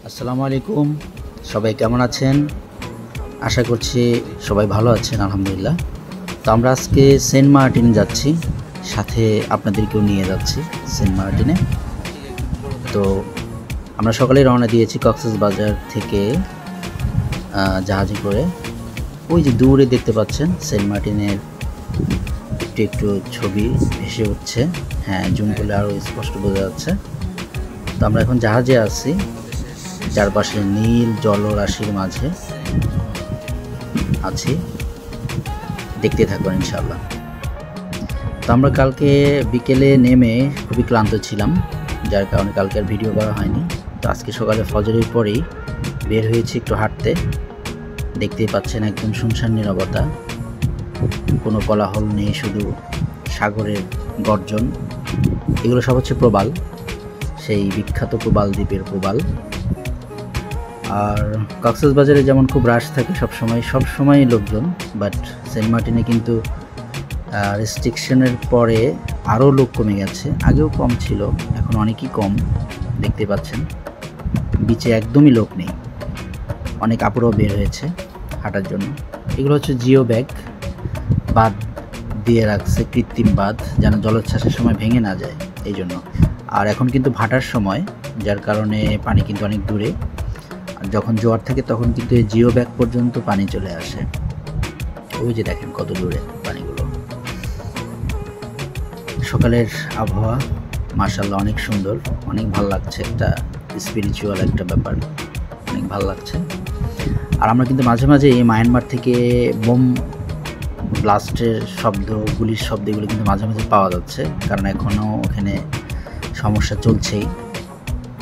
আসসালামু আলাইকুম, সবাই কেমন আছেন? আশা করছি সবাই ভালো আছেন, আলহামদুলিল্লাহ। তো আমরা আজকে সেন্ট মার্টিন যাচ্ছি, সাথে আপনাদেরকেও নিয়ে যাচ্ছি সেন্ট মার্টিনে। তো আমরা সকালে রওনা দিয়েছি কক্সবাজার থেকে জাহাজে করে। ওই যে দূরে দেখতে পাচ্ছেন সেন্ট মার্টিনের একটু একটু ছবি ভেসে উঠছে। হ্যাঁ, জুম করলে আরও স্পষ্ট বোঝা যাচ্ছে। তো আমরা এখন জাহাজে আছি, চারপাশে নীল জলরাশির মাঝে আছি, দেখতে থাকবেন ইনশাআল্লাহ। তো আমরা কালকে বিকেলে নেমে খুবই ক্লান্ত ছিলাম, যার কারণে কালকে আর ভিডিও করা হয়নি। তো আজকে সকালে ফজরের পরেই বের হয়েছি একটু হাঁটতে। দেখতেই পাচ্ছেন একদম শুনশান নীরবতা, কোনো কোলাহল নেই, শুধু সাগরের গর্জন। এগুলো সব হচ্ছে প্রবাল, সেই বিখ্যাত প্রবাল দ্বীপের প্রবাল। আর কক্সবাজারে যেমন খুব রাশ থাকে সবসময় লোকজন, বাট সেন্ট মার্টিনে কিন্তু রেস্ট্রিকশনের পরে আরও লোক কমে গেছে। আগেও কম ছিল, এখন অনেকই কম। দেখতে পাচ্ছেন বিচে একদমই লোক নেই, অনেক আপুরাও বের হয়েছে হাঁটার জন্য। এগুলো হচ্ছে জিও ব্যাগ, বাঁধ দিয়ে রাখছে, কৃত্রিম বাঁধ, যেন জলোচ্ছ্বাসের সময় ভেঙে না যায় এই জন্য। আর এখন কিন্তু ভাটার সময়, যার কারণে পানি কিন্তু অনেক দূরে। আর যখন জোয়ার থাকে তখন কিন্তু এই জিও ব্যাগ পর্যন্ত পানি চলে আসে। ওই যে দেখেন কত দূরে পানিগুলো। সকালের আবহাওয়া মাশাআল্লাহ অনেক সুন্দর, অনেক ভালো লাগছে, একটা স্পিরিচুয়াল একটা ব্যাপার, অনেক ভালো লাগছে। আর আমরা কিন্তু মাঝে মাঝে এই মায়ানমার থেকে বোম ব্লাস্টের শব্দ, গুলির শব্দ, এগুলো কিন্তু মাঝে মাঝে পাওয়া যাচ্ছে, কারণ এখনও ওখানে সমস্যা চলছেই,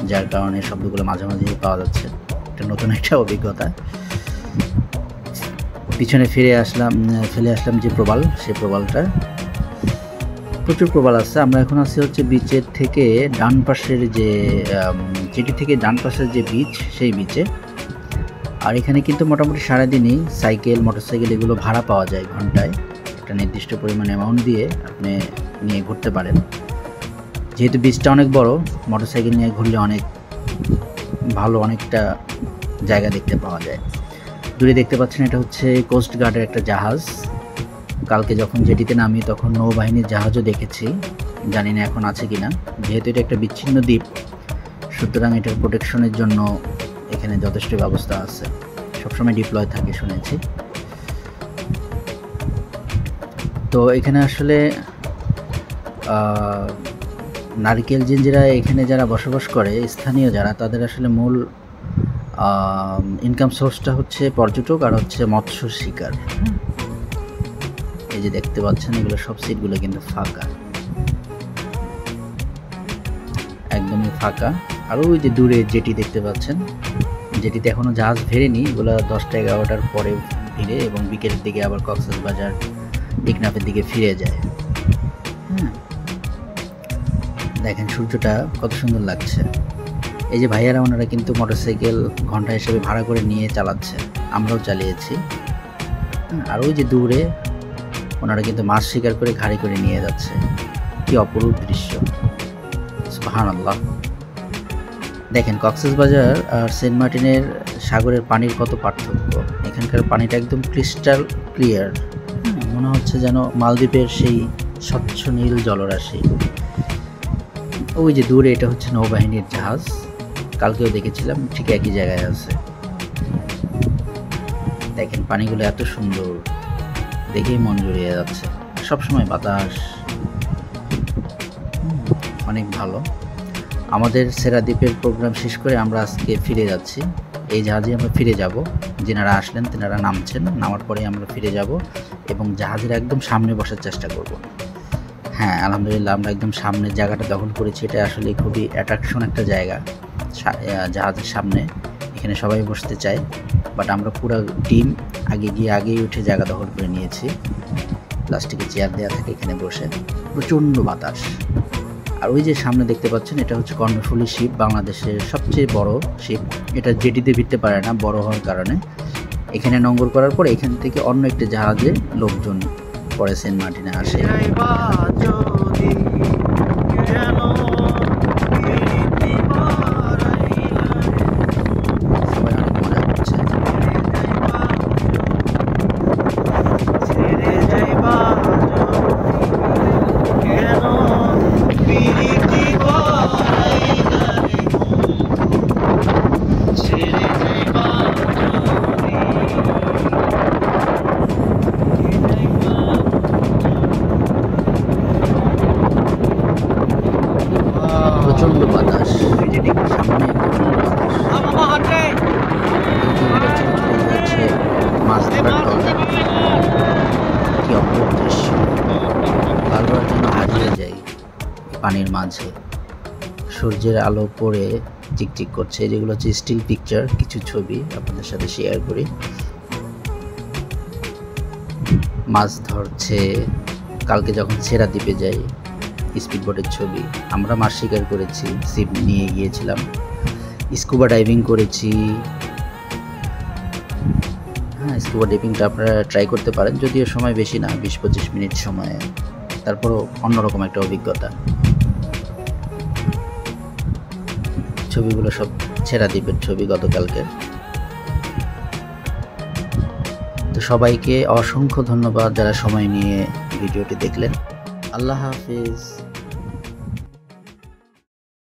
যার কারণে শব্দগুলো মাঝে মাঝেই পাওয়া যাচ্ছে। একটা নতুন একটা অভিজ্ঞতা। পিছনে ফেলে আসলাম যে প্রবাল, সেই প্রবালটা, প্রচুর প্রবাল আছে। আমরা এখন আছি হচ্ছে বিচের থেকে ডান পাশের যে যেটি থেকে ডান পাশের যে বিচ, সেই বিচে। আর এখানে কিন্তু মোটামুটি সারাদিনই সাইকেল, মোটরসাইকেল এগুলো ভাড়া পাওয়া যায় ঘন্টায়। একটা নির্দিষ্ট পরিমাণ অ্যামাউন্ট দিয়ে আপনি নিয়ে ঘুরতে পারেন। যেহেতু বিচটা অনেক বড়, মোটরসাইকেল নিয়ে ঘুরলে অনেক ভালো, অনেকটা জায়গা দেখতে পাওয়া যায়। দূরে দেখতে পাচ্ছেন এটা হচ্ছে কোস্ট গার্ডের একটা জাহাজ। কালকে যখন জেটিতে নামি তখন নৌবাহিনীর জাহাজও দেখেছি, জানি না এখন আছে কিনা। যেহেতু এটা একটা বিচ্ছিন্ন দ্বীপ, সুতরাং এটার প্রোটেকশনের জন্য এখানে যথেষ্ট ব্যবস্থা আছে, সবসময় ডিপ্লয় থাকে শুনেছি। তো এখানে আসলে নারিকেল জিঞ্জিরা এখানে যারা বসবাস করে, স্থানীয় যারা, তাদের আসলে মূল ইনকাম সোর্সটা হচ্ছে পর্যটক আর হচ্ছে মৎস্য শিকার। এই যে দেখতে পাচ্ছেন এগুলো সব সিটগুলো কিন্তু ফাঁকা, একদমই ফাঁকা। আর ওই যে দূরে যেটি দেখতে পাচ্ছেন, যেটিতে এখনও জাহাজ ফেরেনি, এগুলো 10টা-11টার পরে ফিরে এবং বিকেলের দিকে আবার কক্সবাজার টেকনাফের দিকে ফিরে যায়। হ্যাঁ, দেখেন সূর্যটা কত সুন্দর লাগছে। এই যে ভাইয়ারা, ওনারা কিন্তু মোটরসাইকেল ঘন্টা হিসেবে ভাড়া করে নিয়ে চালাচ্ছে, আমরাও চালিয়েছি। আর ওই যে দূরে ওনারা কিন্তু মাছ শিকার করে ঘাড়ি করে নিয়ে যাচ্ছে। কি অপরূপ দৃশ্য, সুবহানাল্লাহ। দেখেন কক্সবাজার আর সেন্ট মার্টিনের সাগরের পানির কত পার্থক্য। এখানকার পানিটা একদম ক্রিস্টাল ক্লিয়ার, মনে হচ্ছে যেন মালদ্বীপের সেই স্বচ্ছ নীল জলরাশি। ওই যে দূরে এটা হচ্ছে নৌবাহিনীর জাহাজ, কালকেও দেখেছিলাম, ঠিক একই জায়গায় আছে। দেখেন পানিগুলো এত সুন্দর, দেখেই মন জুড়িয়ে যাচ্ছে। সবসময় বাতাস, অনেক ভালো। আমাদের সেরা দ্বীপের প্রোগ্রাম শেষ করে আমরা আজকে ফিরে যাচ্ছি। এই জাহাজে আমরা ফিরে যাব, যেনারা আসলেন তেনারা নামছেন, নামার পরে আমরা ফিরে যাব এবং জাহাজের একদম সামনে বসার চেষ্টা করব। হ্যাঁ, আলহামদুলিল্লাহ আমরা একদম সামনের জায়গাটা দখল করেছি। এটা আসলে খুবই অ্যাট্রাকশন একটা জায়গা, জাহাজের সামনে। এখানে সবাই বসতে চায়, বাট আমরা পুরো টিম আগেই উঠে জায়গা দখল করে নিয়েছি। প্লাস্টিকের চেয়ার দেওয়া থাকে, এখানে বসে। প্রচণ্ড বাতাস। আর ওই যে সামনে দেখতে পাচ্ছেন, এটা হচ্ছে কর্ণফুলী শিপ, বাংলাদেশের সবচেয়ে বড় শিপ। এটা জেটিতে ভিড়তে পারে না বড় হওয়ার কারণে। এখানে নোঙর করার পর এখান থেকে অন্য একটা জাহাজে লোকজন পরে সেন্ট মার্টিনে আসে। পানির মাঝে সূর্যের আলো পড়ে চিকচিক করছে। যেগুলো হচ্ছে স্টিল পিকচার, কিছু ছবি আপনাদের সাথে শেয়ার করি। মাছ ধরছে, কালকে যখন ছেড়া দ্বীপে যাই স্পিডবোটের ছবি। আমরা মাছ শিকার করেছি, ছিপ নিয়ে গিয়েছিলাম, স্কুবা ডাইভিং করেছি। হ্যাঁ, স্কুবা ডাইভিংটা আপনারা ট্রাই করতে পারেন, যদিও সময় বেশি না, 20-25 মিনিট সময়ে, তারপরও অন্যরকম একটা অভিজ্ঞতা। ছবিগুলো সব ছেড়া দ্বীপের ছবি গতকালকের। তো সবাইকে অসংখ্য ধন্যবাদ যারা সময় নিয়ে ভিডিওটি দেখলেন। আল্লাহ হাফিজ।